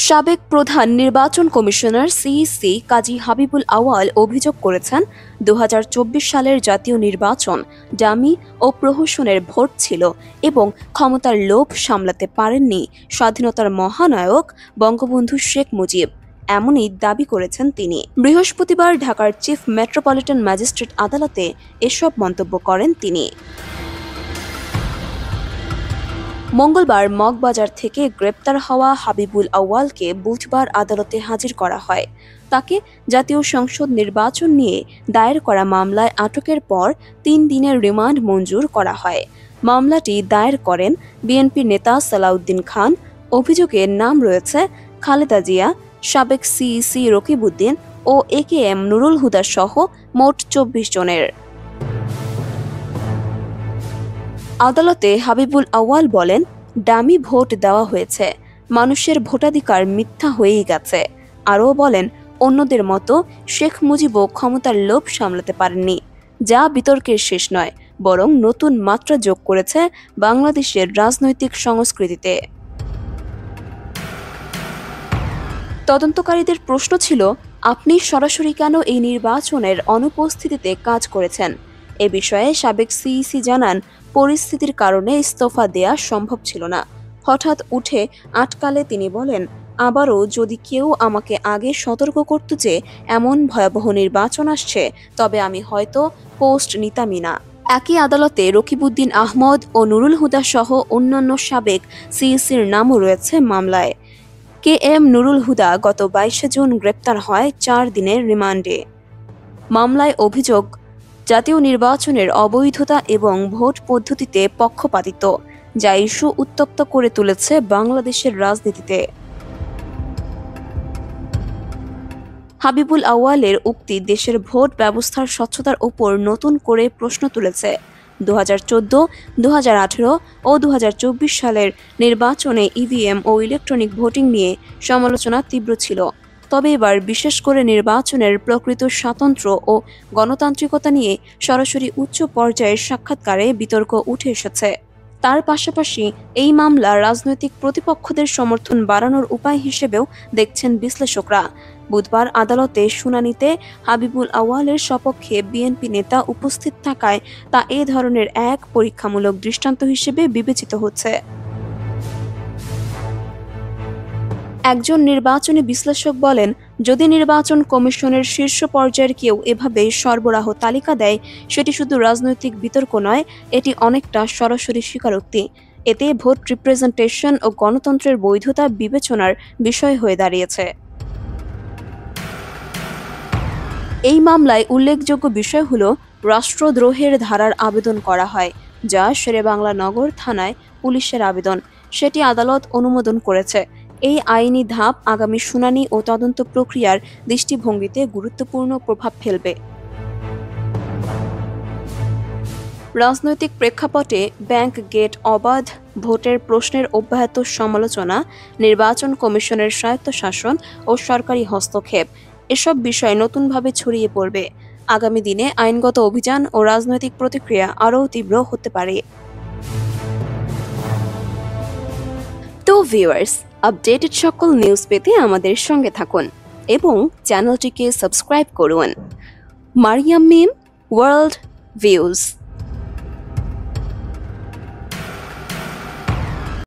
সাবেক প্রধান নির্বাচন কমিশনার সিইসি কাজী হাবিবুল আওয়াল অভিযোগ করেছেন ২০২৪ সালের জাতীয় নির্বাচন ডামি ও প্রহসনের ভোট ছিল এবং ক্ষমতার লোভ সামলাতে পারেননি স্বাধীনতার মহানায়ক বঙ্গবন্ধু শেখ মুজিব। এমনই দাবি করেছেন তিনি। বৃহস্পতিবার ঢাকার চিফ মেট্রোপলিটন ম্যাজিস্ট্রেট আদালতে এসব মন্তব্য করেন তিনি। মঙ্গলবার মগবাজার থেকে গ্রেপ্তার হওয়া হাবিবুল আওয়ালকে বুধবার আদালতে হাজির করা হয়। তাকে জাতীয় সংসদ নির্বাচন নিয়ে দায়ের করা মামলায় আটকের পর ৩ দিনের রিমান্ড মঞ্জুর করা হয়। মামলাটি দায়ের করেন বিএনপি নেতা সালাউদ্দিন খান। অভিযোগের নাম রয়েছে খালেদা জিয়া, সাবেক সিইসি রকিবউদ্দিন ও একেএম নুরুল হুদা সহ মোট ২৪ জনের। আদালতে হাবিবুল আওয়াল বলেন, ডামি ভোট দেওয়া হয়েছে, মানুষের ভোটাধিকার মিথ্যা হয়েই গেছে। আরও বলেন, অন্যদের মতো শেখ মুজিবও ক্ষমতার লোভ সামলাতে পারেননি, যা বিতর্কের শেষ নয়, বরং নতুন মাত্রা যোগ করেছে বাংলাদেশের রাজনৈতিক সংস্কৃতিতে। তদন্তকারীদের প্রশ্ন ছিল, আপনি সরাসরি কেন এই নির্বাচনের অনুপস্থিতিতে কাজ করেছেন? এ বিষয়ে সাবেক সিইসি জানান, পরিস্থিতির কারণে ইস্তফা দেয়া সম্ভব ছিল না। হঠাৎ উঠে আটকালে তিনি বলেন, আবারও যদি কেউ আমাকে আগে সতর্ক করত যে এমন ভয়াবহ নির্বাচন আসছে, তবে আমি হয়তো পোস্ট নিতামই না। একই আদালতে রকিবউদ্দিন আহমদ ও নুরুল হুদা সহ অন্যান্য সাবেক সিইসির নামও রয়েছে মামলায়। কেএম নুরুল হুদা গত ২২ জুন গ্রেপ্তার হয় ৪ দিনের রিমান্ডে। মামলায় অভিযোগ, জাতীয় নির্বাচনের অবৈধতা এবং ভোট পদ্ধতিতে পক্ষপাতিত্ব, যা ইস্যু উত্তপ্ত করে তুলেছে বাংলাদেশের রাজনীতিতে। হাবিবুল আওয়ালের উক্তি দেশের ভোট ব্যবস্থার স্বচ্ছতার উপর নতুন করে প্রশ্ন তুলেছে। ২০১৪, ২০১৮ ও ২০২৪ সালের নির্বাচনে ইভিএম ও ইলেকট্রনিক ভোটিং নিয়ে সমালোচনা তীব্র ছিল। তবে এবার বিশেষ করে নির্বাচনের প্রকৃত স্বাতন্ত্র্য ও গণতান্ত্রিকতা নিয়ে সরাসরি উচ্চ পর্যায়ের সাক্ষাৎকারে বিতর্ক উঠে এসেছে। তার পাশাপাশি এই মামলা রাজনৈতিক প্রতিপক্ষদের সমর্থন বাড়ানোর উপায় হিসেবেও দেখছেন বিশ্লেষকরা। বুধবার আদালতে শুনানিতে হাবিবুল আওয়ালের সপক্ষে বিএনপি নেতা উপস্থিত থাকায় তা এ ধরনের এক পরীক্ষামূলক দৃষ্টান্ত হিসেবে বিবেচিত হচ্ছে। একজন নির্বাচনী বিশ্লেষক বলেন, যদি নির্বাচন কমিশনের শীর্ষ পর্যায়ের কেউ এভাবে সরবরাহ তালিকা দেয়, সেটি শুধু রাজনৈতিক বিতর্ক নয়, এটি অনেকটা সরাসরি স্বীকারোক্তি। এতে ভোট রিপ্রেজেন্টেশন ও গণতন্ত্রের বৈধতা বিবেচনার বিষয় হয়ে দাঁড়িয়েছে। এই মামলায় উল্লেখযোগ্য বিষয় হল, রাষ্ট্রদ্রোহের ধারার আবেদন করা হয়, যা শেরেবাংলা নগর থানায় পুলিশের আবেদন। সেটি আদালত অনুমোদন করেছে। এই আইনি ধাপ আগামী শুনানি ও তদন্ত প্রক্রিয়ার দৃষ্টিভঙ্গিতে গুরুত্বপূর্ণ প্রভাব ফেলবে। রাজনৈতিক প্রেক্ষাপটে ব্যাংক গেট অবাধ ভোটের প্রশ্নের অব্যাহত সমালোচনা, নির্বাচন কমিশনের স্বায়ত্তশাসন ও সরকারি হস্তক্ষেপ, এসব বিষয় নতুনভাবে ছড়িয়ে পড়বে। আগামী দিনে আইনগত অভিযান ও রাজনৈতিক প্রতিক্রিয়া আরও তীব্র হতে পারে। তো ভিউয়ার্স, আপডেটেড সকল নিউজ পেতে আমাদের সঙ্গে থাকুন এবং চ্যানেলটিকে সাবস্ক্রাইব করুন। মারিয়াম মিম, ওয়ার্ল্ড ভিউজ।